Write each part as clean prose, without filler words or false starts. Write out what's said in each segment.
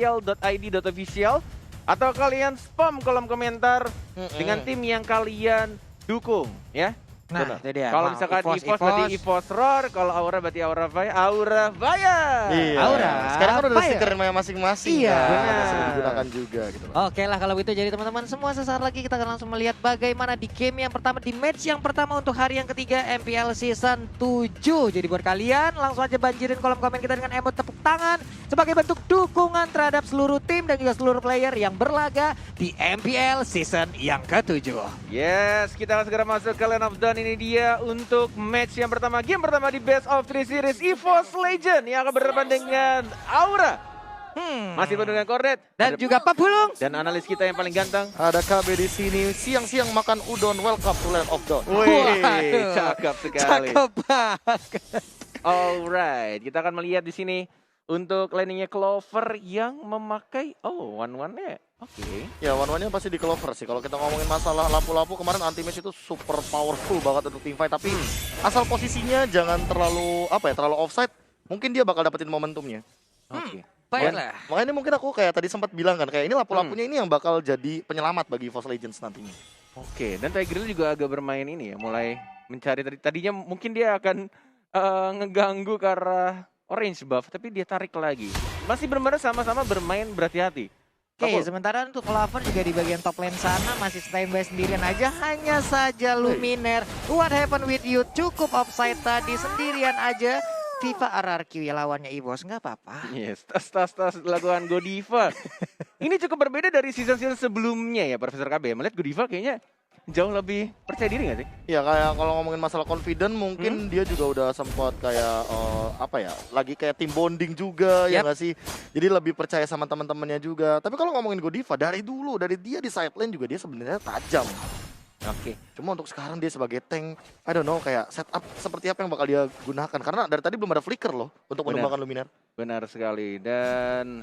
official atau kalian spam kolom komentar dengan tim yang kalian dukung ya. Nah, itu dia. Kalau misalkan EVOS berarti EVOS Roar, kalau Aura berarti Aura Fire. Iya. Aura. Sekarang kan udah Fire. stiker masing-masing. Iya. Kan, Benar. bisa digunakan juga gitu. Oke lah kalau itu jadi teman-teman semua sesaat lagi kita akan langsung melihat bagaimana di game yang pertama, di match yang pertama untuk hari yang ketiga MPL Season 7. Jadi buat kalian langsung aja banjirin kolom komen kita dengan emot tepuk tangan sebagai bentuk dukungan terhadap seluruh tim dan juga seluruh player yang berlaga di MPL Season yang ke-7. Yes, kita akan segera masuk ke Land of Dawn. Ini dia untuk match yang pertama, game pertama di Best of 3 Series EVOS Legend yang akan berhadapan dengan Aura. Masih penuh dengan Kornet Dan juga Pak Bulung. dan analis kita yang paling ganteng. Ada KB di sini siang-siang makan udon. Welcome to Land of Dawn. Wih, Waduh. cakep sekali. Cakep banget. Alright, kita akan melihat di sini untuk landingnya Clover yang memakai one-one-nya. Oke. Ya, one-one-nya pasti di Clover sih. Kalau kita ngomongin masalah lapu-lapu kemarin anti-match itu super powerful banget untuk teamfight. Tapi asal posisinya jangan terlalu terlalu offside, mungkin dia bakal dapetin momentumnya. Oke. Baiklah. Makanya mungkin aku kayak tadi sempat bilang kan, kayak ini lapu-lapunya ini yang bakal jadi penyelamat bagi EVOS Legends nantinya. Oke, dan Tiger juga agak bermain ini ya, mulai mencari tadinya mungkin dia akan ngeganggu ke arah orange buff, tapi dia tarik lagi. Masih benar-benar sama-sama bermain berhati-hati. Oke, sementara untuk Clover juga di bagian top lane sana masih standby sendirian aja. Hanya saja Luminer, what happened with you? Cukup offside tadi sendirian aja. FIFA RRQ ya lawannya EVOS, nggak apa-apa. Yes, tas lakukan Godiva. Ini cukup berbeda dari season-season sebelumnya ya, Profesor KB. Melihat Godiva kayaknya jauh lebih percaya diri nggak sih? Ya kayak kalau ngomongin masalah confident mungkin dia juga udah sempat kayak lagi kayak team bonding juga ya nggak sih. Jadi lebih percaya sama teman-temannya juga. Tapi kalau ngomongin Godiva dari dia di side lane juga dia sebenarnya tajam. Oke. Cuma untuk sekarang dia sebagai tank, I don't know kayak setup seperti apa yang bakal dia gunakan karena dari tadi belum ada flicker loh untuk menumbangkan Luminar. Benar sekali. Dan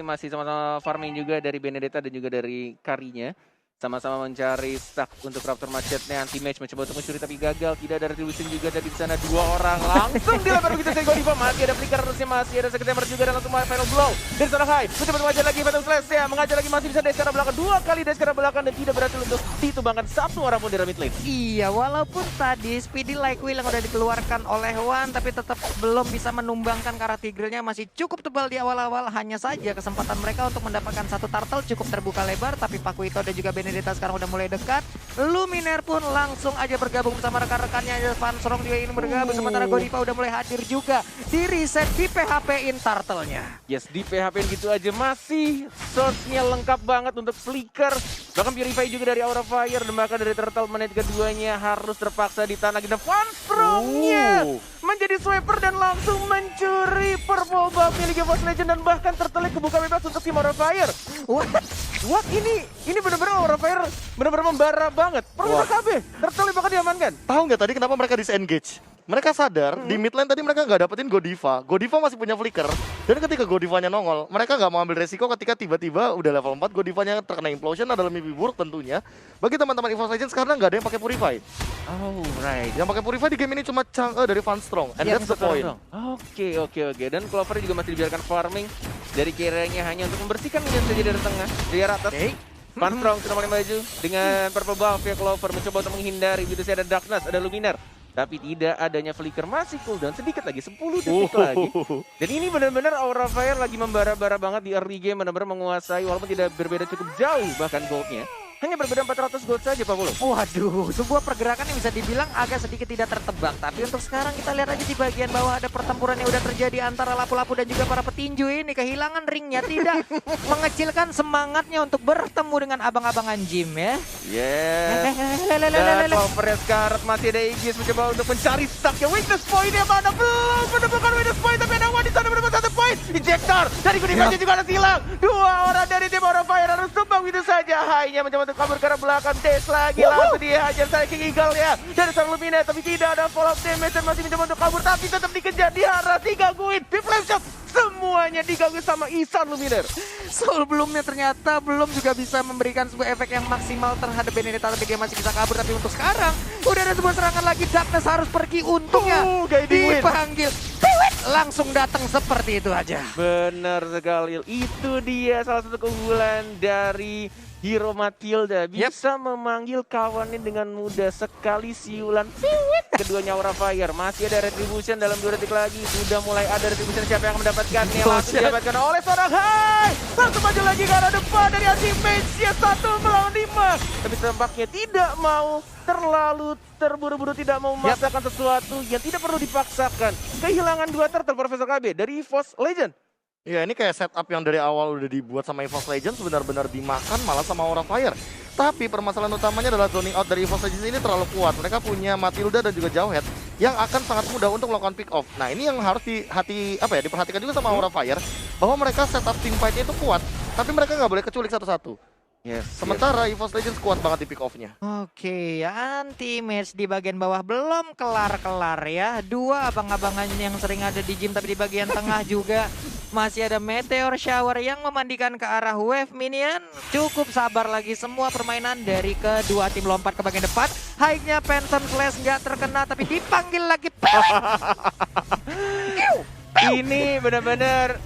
masih sama-sama farming juga dari Benedetta dan juga dari Karinya. Sama-sama mencari stack untuk Raptor Macetnya. Anti-match mencoba untuk mencuri tapi gagal. Tidak ada retribution juga dari sana. 2 orang langsung dilempar begitu saja Godiva. Masih ada flicker harusnya, masih ada September juga dan langsung final blow. Dari sana Hai mencoba mengajar lagi Phantom Slash ya. Mengajar lagi masih bisa dari secara belakang. 2 kali dari secara belakang dan tidak berhasil untuk ditumbangkan satu orang pun dari mid lane. Iya, walaupun tadi Speedy Like Will yang udah dikeluarkan oleh Wan, tapi tetap belum bisa menumbangkan karena Tigrealnya masih cukup tebal di awal-awal. Hanya saja kesempatan mereka untuk mendapatkan satu turtle cukup terbuka lebar, tapi Pakuito dan juga Benedetta sekarang udah mulai dekat. Luminer pun langsung aja bergabung bersama rekan-rekannya. Van Strong juga ingin bergabung, sementara Godiva udah mulai hadir juga. Di reset, di PHP-in turtle-nya. Yes, di PHP gitu aja masih source-nya lengkap banget untuk flicker. Bahkan Purify juga dari Aura Fire dan bahkan dari Turtle menit keduanya harus terpaksa ditahan lagi. Dan Van Strong-nya menjadi swiper dan langsung mencuri purple buff milik EVOS Legend dan bahkan Turtle kebuka bebas untuk tim Aura Fire. What? Ini benar-benar Aura Fire benar-benar membara banget. Profesor KB, Turtle bahkan diamankan. Tahu nggak tadi kenapa mereka disengage? Mereka sadar di mid lane tadi mereka nggak dapetin Godiva. Godiva masih punya flicker. Dan ketika Godivanya nongol, mereka nggak mau ambil resiko ketika tiba-tiba udah level 4 Godivanya terkena implosion adalah mimpi buruk tentunya. Bagi teman-teman EVOS Legends karena nggak ada yang pakai Purify. Oh, right. Yang pakai Purify di game ini cuma dari Van Strong. And that's the point. Oke. Dan Clover juga masih dibiarkan farming dari kiranya hanya untuk membersihkan minion saja dari tengah, dari atas. Van Strong sudah mulai maju dengan purple buff ya. Clover mencoba untuk menghindari. Begitu saja ada Darkness, ada Luminar. Tapi tidak adanya flicker, masih cooldown sedikit lagi, 10 detik lagi. Dan ini benar-benar Aura Fire lagi membara-bara banget di early game, benar-benar menguasai walaupun tidak berbeda cukup jauh bahkan goldnya. Hanya berbeda 400 gold saja Pak Polo. Waduh, sebuah pergerakan yang bisa dibilang agak sedikit tidak tertebak. Tapi untuk sekarang kita lihat aja di bagian bawah ada pertempuran yang udah terjadi antara lapu-lapu dan juga para petinju ini. Kehilangan ringnya tidak mengecilkan semangatnya untuk bertemu dengan abang-abangan gym ya. Yes. Dan Clover Scarlet masih ada Aegis mencoba untuk mencari stacknya. Weakness point yang mana belum menemukan weakness point, tapi ada Wan di sana menemukan 1 point. Injector dari Gudivanya juga ada silang. 2 orang dari tim Aura Fire harus tumbang begitu saja. Hanya mencoba untuk kabur ke arah belakang. Dash lagi langsung dihajar saya King Eagle ya dari sang Lumina, tapi tidak ada follow up damage dan masih mencoba untuk kabur, tapi tetap dikejar, diharas, digangguin di flame shot. Semuanya diganggu sama Ihsan Luminar. Sebelumnya ternyata belum juga bisa memberikan sebuah efek yang maksimal terhadap Benedetta, tapi dia masih bisa kabur. Tapi untuk sekarang udah ada sebuah serangan lagi. Darkness harus pergi, untungnya Guiding Wind. dipanggil. langsung datang seperti itu aja. Benar sekali. Itu dia salah satu keunggulan dari Hero Matilda. Bisa memanggil kawannya dengan mudah sekali, siulan. Keduanya Aura Fire. Masih ada Retribution dalam 2 detik lagi. Sudah mulai ada Retribution. Siapa yang mendapatkannya? Langsung didapatkan oleh seorang Hai. Langsung maju lagi ke arah depan dari Anti-Mage. 1 melawan 5. Tapi tampaknya tidak mau terlalu terburu-buru, tidak mau memaksakan sesuatu yang tidak perlu dipaksakan. Kehilangan 2 turtle Profesor KB dari EVOS Legend. Ya ini kayak setup yang dari awal udah dibuat sama EVOS Legends benar-benar dimakan malah sama Aura Fire. Tapi permasalahan utamanya adalah zoning out dari EVOS Legends ini terlalu kuat. Mereka punya Matilda dan juga Jawhead yang akan sangat mudah untuk melakukan pick off. Nah ini yang harus diperhatikan juga sama Aura Fire, bahwa mereka setup team fight-nya itu kuat, tapi mereka nggak boleh keculik satu-satu. Sementara EVOS Legends kuat banget di pick off-nya. Oke, Anti-Mage di bagian bawah belum kelar-kelar ya. 2 abang-abangan yang sering ada di gym, tapi di bagian tengah juga masih ada Meteor Shower yang memandikan ke arah wave minion. Cukup sabar lagi semua permainan dari kedua tim lompat ke bagian depan. High-nya Phantom Slash nggak terkena, tapi dipanggil lagi. Ini benar-benar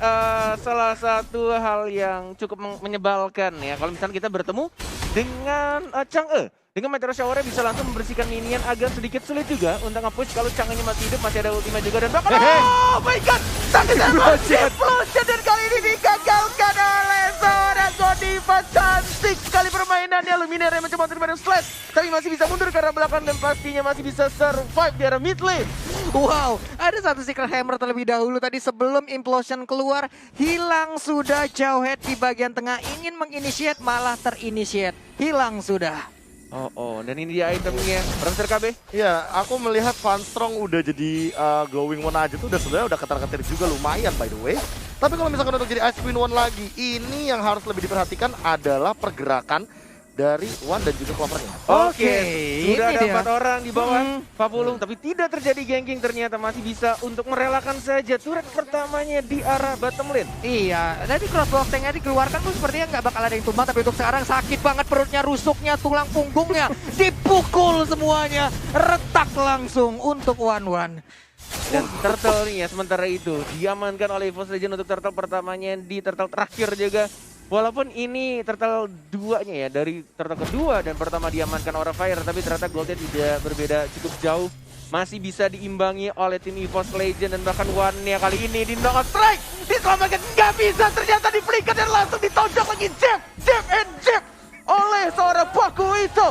salah satu hal yang cukup menyebalkan ya. Kalau misalnya kita bertemu dengan Chang'e, dengan Meteor Shower bisa langsung membersihkan minion, agak sedikit sulit juga untuk nge-push kalau Chang'e-nya masih hidup, masih ada ultima juga dan bahkan oh my god, sakit explosion dan kali ini digagalkan oleh seorang Godiva. Cantik sekali permainannya, Luminaire yang mencoba untuk menemukan Slash, tapi masih bisa mundur ke arah belakang dan pastinya masih bisa survive di arah mid lane. Wow, ada satu Secret Hammer terlebih dahulu tadi sebelum Implosion keluar. Hilang sudah Jawhead di bagian tengah, ingin menginitiate malah terinitiate. Hilang sudah. Dan ini dia itemnya, Profesor KB. Ya, aku melihat Van Strong udah jadi going one aja tuh sebenarnya udah ketar-ketir juga lumayan by the way. Tapi kalau misalkan untuk jadi Ice Queen one lagi, ini yang harus lebih diperhatikan adalah pergerakan dari Wan dan juga Clover-nya. Oke, sudah ada 4 orang di bawah Papulung, tapi tidak terjadi ganking, ternyata masih bisa untuk merelakan saja turret pertamanya di arah bottom lane. Iya, tadi crossbow tank-nya dikeluarkan tuh sepertinya nggak bakal ada yang tumbang, tapi untuk sekarang sakit banget perutnya, rusuknya, tulang punggungnya, dipukul semuanya, retak langsung untuk Wan. Dan turtle nih ya, sementara itu diamankan oleh EVOS Legend untuk turtle pertamanya di turtle terakhir juga. Walaupun ini turtle 2-nya ya, dari turtle kedua dan pertama diamankan Aura Fire, tapi ternyata goldnya tidak berbeda cukup jauh. Masih bisa diimbangi oleh tim EVOS Legend dan bahkan One-nya kali ini di knock strike. Diselamatkan, nggak bisa, ternyata dipelikan dan langsung ditonjok lagi Jab oleh seorang Baku itu.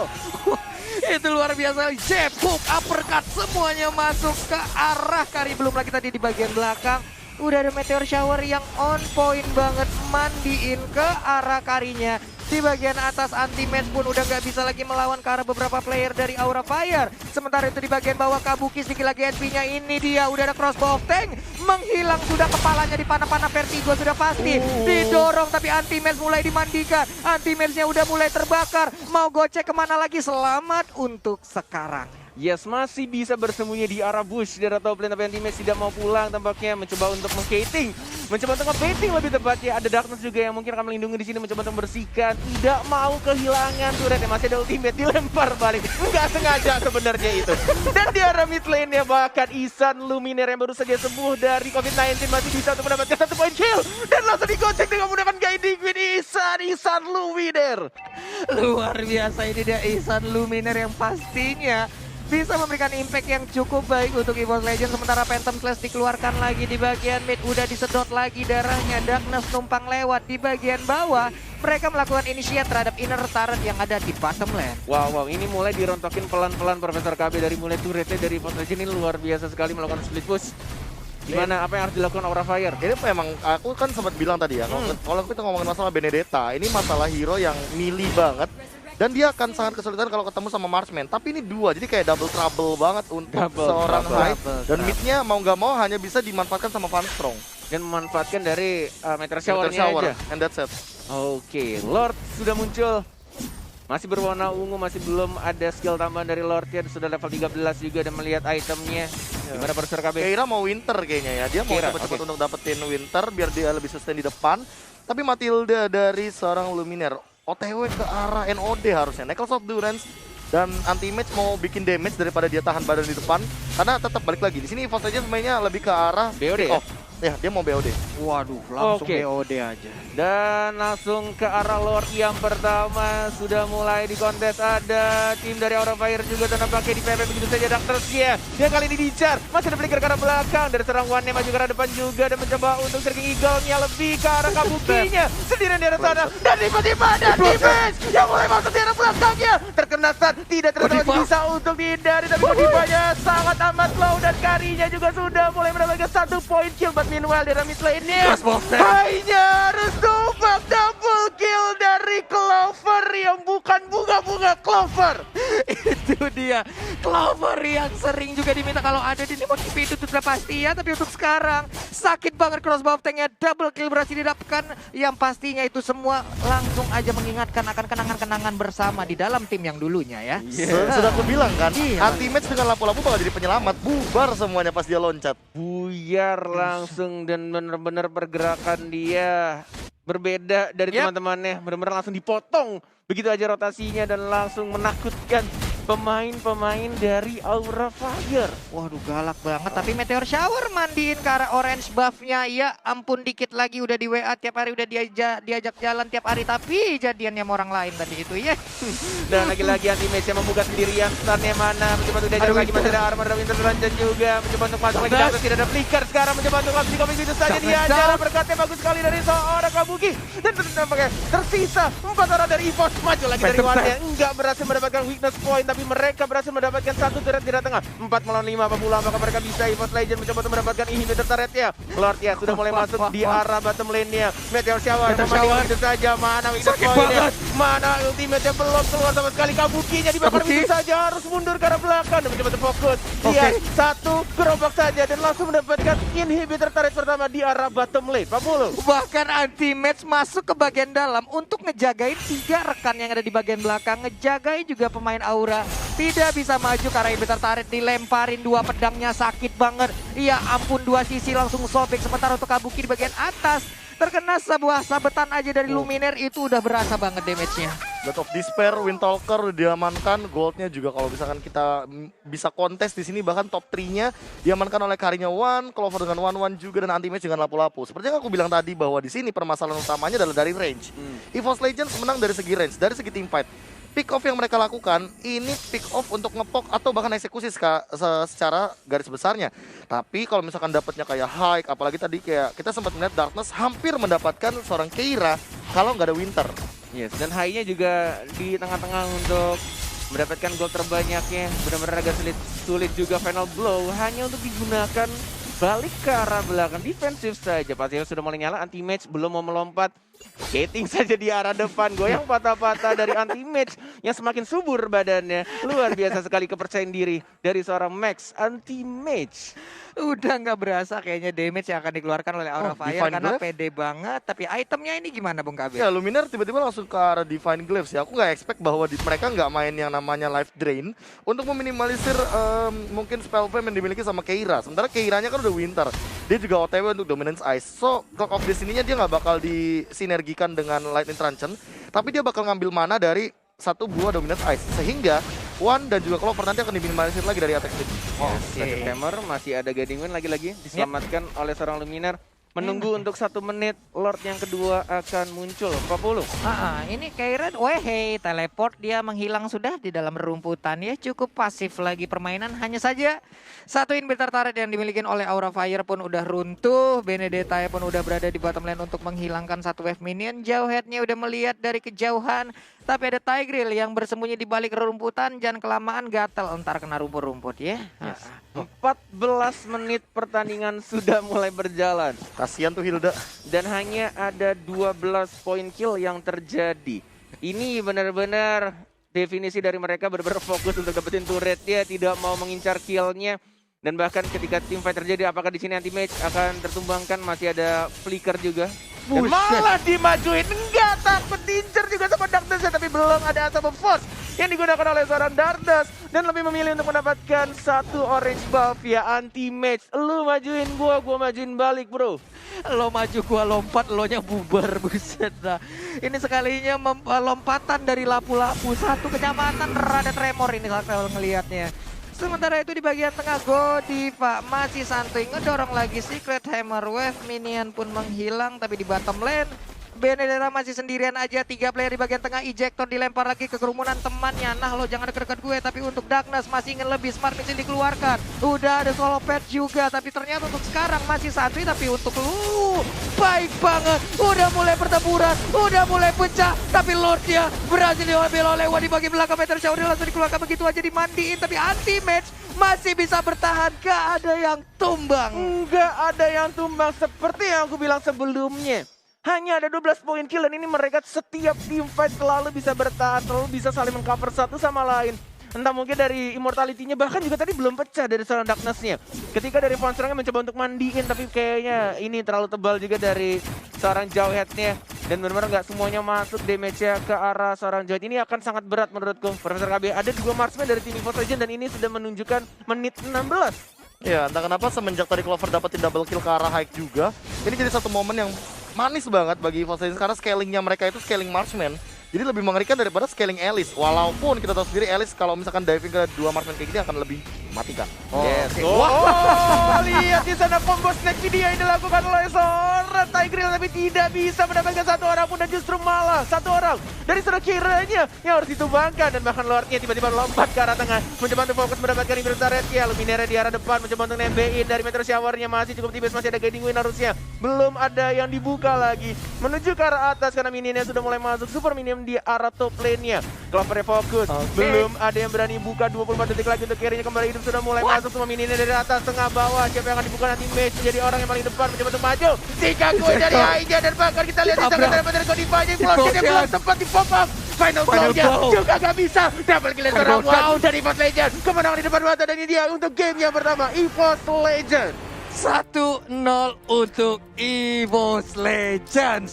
Itu luar biasa, jab, hook, uppercut, semuanya masuk ke arah Kari. Belum lagi tadi di bagian belakang udah ada Meteor Shower yang on point banget, mandiin ke arah Karinya. Di bagian atas Anti-Mage pun udah nggak bisa lagi melawan ke arah beberapa player dari Aura Fire. Sementara itu di bagian bawah Kabuki sedikit lagi HP-nya, ini dia udah ada crossbow tank. Menghilang sudah kepalanya di panah-panah Vertigo sudah pasti. Didorong tapi Anti-Mage mulai dimandikan. Anti-Mage-nya udah mulai terbakar. Mau gocek kemana lagi? Selamat untuk sekarang. Yes, masih bisa bersembunyi di arah bush dari top lane, tapi Anti-Mage tidak mau pulang tampaknya, mencoba untuk meng-baiting. Mencoba untuk nge-baiting lebih tepatnya. Ada Darkness juga yang mungkin akan melindungi di sini, mencoba untuk membersihkan. Tidak mau kehilangan turretnya, masih ada ultimate, dilempar balik. Nggak sengaja sebenarnya itu. Dan di arah mid lane-nya bahkan Ihsan Luminaire yang baru saja sembuh dari COVID-19 masih bisa untuk mendapatkan 1 point kill. Dan langsung digocek dengan menggunakan guiding Queen Ihsan Luminaire. Luar biasa, ini dia Ihsan Luminaire yang pastinya bisa memberikan impact yang cukup baik untuk EVOS Legends. Sementara Phantom Slash dikeluarkan lagi di bagian mid, udah disedot lagi darahnya. Darkness numpang lewat di bagian bawah. Mereka melakukan initiate terhadap inner turret yang ada di bottom lane. Wow, ini mulai dirontokin pelan-pelan Profesor KB dari mulai turretnya dari EVOS Legends. Ini luar biasa sekali melakukan split push. Gimana, apa yang harus dilakukan Aura Fire? Ini memang, aku kan sempat bilang tadi ya, kalau kita ngomongin masalah Benedetta, ini masalah hero yang melee banget. Dan dia akan sangat kesulitan kalau ketemu sama Marksman. Tapi ini 2, jadi kayak double trouble banget untuk seorang Hyde. Dan mid-nya mau nggak mau hanya bisa dimanfaatkan sama Van Strong. Dan memanfaatkan dari Meteor Shower-nya aja. And that's it. Oke, Lord sudah muncul. Masih berwarna ungu, masih belum ada skill tambahan dari Lord-nya. Sudah level 13 juga dan melihat itemnya. Gimana Profesor KB? Kira mau Winter kayaknya ya. Dia mau cepet-cepet untuk dapetin Winter biar dia lebih sustain di depan. Tapi Matilda dari seorang Luminaire OTW ke arah NOD harusnya. Necklace of Durance dan Anti-Mage mau bikin damage daripada dia tahan badan di depan. Karena tetap balik lagi di sini EVOS Legends mainnya lebih ke arah BOD pick ya? off. Ya, dia mau BOD. Waduh, langsung Oke. BOD aja. Dan langsung ke arah Lord yang pertama sudah mulai di kontes. Ada tim dari Aura Fire juga dan nampaknya di PP begitu saja Darkness-nya. Dia kali ini diincar, masih ada flicker ke arah belakang dari serang One maju ke arah depan juga dan mencoba untuk Striking Eagle-nya lebih ke arah Kabuki-nya. Sendirian di arah sana dan tiba-tiba ada defense yang mulai masuk di arah belakangnya. Terkena stun, tidak ternyata masih bisa untuk dihindari tapi Godiva-nya sangat amat low dan Karinya juga sudah mulai mendapatkan 1 point kill. But meanwhile di arah mid lane-nya hanya harus tembak double kill dari Clover yang bukan bunga-bunga Clover. Itu dia, Clover yang sering juga diminta kalau ada di Nemo TV itu sudah pasti ya. Tapi untuk sekarang sakit banget crossbow tanknya, double kill berhasil didapatkan. Yang pastinya itu semua langsung aja mengingatkan akan kenangan-kenangan bersama di dalam tim yang dulunya ya. Sudah aku bilang kan, Iya. anti-match dengan lapu-lapu bakal jadi penyelamat. Bubar semuanya pas dia loncat. Buyar langsung dan benar-benar pergerakan dia berbeda dari teman-temannya. Benar-benar langsung dipotong begitu aja rotasinya dan langsung menakutkan pemain-pemain dari Aura Fire. Waduh galak banget, tapi Meteor Shower mandiin ke arah orange buff-nya. Ya ampun, dikit lagi udah di WA tiap hari, udah diajak jalan tiap hari. Tapi jadiannya sama orang lain tadi itu ya. Dan lagi-lagi anti-match yang membuka sendirian. Stunnya mana, mencoba untuk diajak lagi, masih ada Armor dan Winter Dungeon juga. Mencoba untuk masuk lagi, tapi tidak ada flicker sekarang. Mencoba untuk langsung di komik itu saja diajar. Berkatnya bagus sekali dari seorang Kabuki. Dan nampaknya tersisa 4 orang dari EVOS. Maju lagi dari One-nya. Enggak berhasil mendapatkan weakness point, tapi mereka berhasil mendapatkan 1 turret di tengah. 4 melawan 5 apa pula, maka mereka bisa EVOS Legend mencoba untuk mendapatkan inhibitor turret-nya. Lord ya sudah mulai masuk di arah bottom lane-nya. Meteor Shower memandang begitu saja. Mana weakness point-nya, mana ultimate-nya belum keluar sama sekali. Kabuki-nya dibakar begitu saja, harus mundur ke arah belakang dan mencoba untuk fokus. Dia satu gerobak saja dan langsung mendapatkan inhibitor turret pertama di arah bottom lane. Pak Pulu. Bahkan anti-match masuk ke bagian dalam untuk ngejagain 3 rekan yang ada di bagian belakang. Ngejagain juga pemain Aura. Tidak bisa maju karena inhibitor turret dilemparin 2 pedangnya, sakit banget. Iya ampun, 2 sisi langsung sobek. Sementara untuk Kabuki di bagian atas terkena sebuah sabetan aja dari Luminaire, itu udah berasa banget damage-nya. Blood of Despair, Windtalker udah diamankan, goldnya juga kalau misalkan kita bisa kontes di sini bahkan top 3-nya diamankan oleh Karinya One, Clover dengan One juga dan anti-match dengan lapu-lapu. Seperti yang aku bilang tadi bahwa di sini permasalahan utamanya adalah dari range. EVOS Legends menang dari segi range, dari segi team fight. Pick off yang mereka lakukan ini pick off untuk ngepok atau bahkan eksekusi secara garis besarnya. Tapi kalau misalkan dapatnya kayak hike, apalagi tadi kayak kita sempat melihat Darkness hampir mendapatkan seorang Keira kalau nggak ada Winter. Yes, dan high-nya juga di tengah-tengah untuk mendapatkan gol terbanyaknya. Benar-benar agak sulit juga final blow hanya untuk digunakan balik ke arah belakang, defensif saja. Pasir sudah mulai nyala, anti-match belum mau melompat. Skating saja di arah depan, goyang patah-patah dari anti-match yang semakin subur badannya. Luar biasa sekali kepercayaan diri dari seorang Max anti-match. Udah nggak berasa kayaknya damage yang akan dikeluarkan oleh Aura Fire Divine karena Glaive? pede banget. Tapi itemnya ini gimana Bung Kabir? Ya Luminaire tiba-tiba langsung ke arah Divine Glaives ya. Aku nggak expect bahwa mereka nggak main yang namanya Life Drain untuk meminimalisir mungkin spell flame yang dimiliki sama Keira. Sementara Keiranya kan udah Winter, dia juga OTW untuk Dominance Ice. So Clock of Destiny-nya dia nggak bakal disinergikan dengan Lightning Truncheon, tapi dia bakal ngambil mana dari 1 buah Dominance Ice sehingga One dan juga Clover nanti akan diminimalisir lagi dari attack speed. Second Hammer masih ada Guiding Wind lagi-lagi diselamatkan oleh seorang Luminaire. Menunggu untuk 1 menit, Lord yang kedua akan muncul. 40. Ini Kairan, wehey, teleport dia menghilang sudah di dalam rumputan ya. Cukup pasif lagi permainan, hanya saja 1 inhibitor turret yang dimiliki oleh Aura Fire pun udah runtuh. Benedetta pun udah berada di bottom lane untuk menghilangkan 1 wave minion. Jauh headnya udah melihat dari kejauhan. Tapi ada Tigreal yang bersembunyi di balik rumputan, jangan kelamaan gatel entar kena rumput-rumput ya. Yes. 14 menit pertandingan sudah mulai berjalan. Kasihan tuh Hilda. Dan hanya ada 12 poin kill yang terjadi. Ini benar-benar definisi dari mereka benar-benar fokus untuk dapetin turret, dia tidak mau mengincar killnya. Dan bahkan ketika team fight terjadi, apakah di sini anti-match akan tertumbangkan, masih ada flicker juga. Dan malah dimajuin, enggak takut diincer juga sama Darkness, tapi belum ada asap force yang digunakan oleh seorang Darkness dan lebih memilih untuk mendapatkan 1 orange buff ya anti-match. Lu majuin gua majuin balik bro. Lo maju gua lompat, lo nya bubar, buset dah. Ini sekalinya lompatan dari lapu-lapu, 1 kecepatan rada tremor ini kalau ngelihatnya. Sementara itu di bagian tengah Godiva masih santuy ngedorong lagi Secret Hammer Wave. Minion pun menghilang tapi di bottom lane Benedetta masih sendirian aja, 3 player di bagian tengah. Ejector dilempar lagi ke kerumunan temannya. Nah lo jangan deket-deket gue, tapi untuk Darkness masih ingin lebih. Smart Missile dikeluarkan. Udah ada solo pet juga, tapi ternyata untuk sekarang masih santuy. Tapi untuk lu, baik banget. Udah mulai pertempuran, udah mulai pecah. Tapi Lordnya berhasil diambil oleh Wah di bagian belakang. Meteor Shower langsung dikeluarkan begitu aja, dimandiin. Tapi anti-match masih bisa bertahan, gak ada yang tumbang. Nggak ada yang tumbang seperti yang aku bilang sebelumnya. Hanya ada 12 poin kill dan ini mereka setiap team fight selalu bisa bertahan, selalu bisa saling mengcover satu sama lain. Entah mungkin dari immortality-nya, bahkan juga tadi belum pecah dari seorang Darkness-nya. Ketika dari Von Strongnya mencoba untuk mandiin, tapi kayaknya ini terlalu tebal juga dari seorang Jawhead-nya. Dan benar-benar nggak semuanya masuk damage-nya ke arah seorang Jawhead. Ini akan sangat berat menurutku. Profesor KB, ada 2 marksman dari tim EVOS Legend dan ini sudah menunjukkan menit 16. Ya, entah kenapa semenjak tadi Clover dapetin double kill ke arah Hike juga, ini jadi satu momen yang manis banget bagi EVOS Legends karena scalingnya mereka itu scaling marksman. Jadi lebih mengerikan daripada scaling Alice. Walaupun kita tahu sendiri Alice kalau misalkan diving ke 2 marksman kayak gini akan lebih matikan. Yes. Oh, lihat di sana combo snack video yang dilakukan oleh seorang Tigreal tapi tidak bisa mendapatkan satu orang pun dan justru malah satu orang dari seorang kiranya yang harus ditumbangkan dan bahkan Lordnya tiba-tiba lompat ke arah tengah mencoba untuk fokus mendapatkan Imperial Turret-nya. Luminera di arah depan mencoba untuk nembein dari Meteor Shower-nya masih cukup tipis, masih ada guiding win harusnya. Belum ada yang dibuka lagi menuju ke arah atas karena minionnya sudah mulai masuk. Super minion di arah top lane-nya. Clover fokus. Belum ada yang berani buka. 24 detik lagi untuk carry-nya kembali hidup sudah mulai masuk semua minionnya dari atas tengah bawah. Siapa yang akan dibuka nanti match menjadi orang yang paling depan mencoba untuk maju. Chicago dari Aija dan bahkan kita lihat di sana dari Godiva aja yang belum sempat di pop up. Final blow-nya juga gak bisa. Double kill seorang wow dari EVOS Legend. Kemenangan di depan mata dan ini dia untuk game yang pertama EVOS Legend. 1-0 untuk EVOS Legends.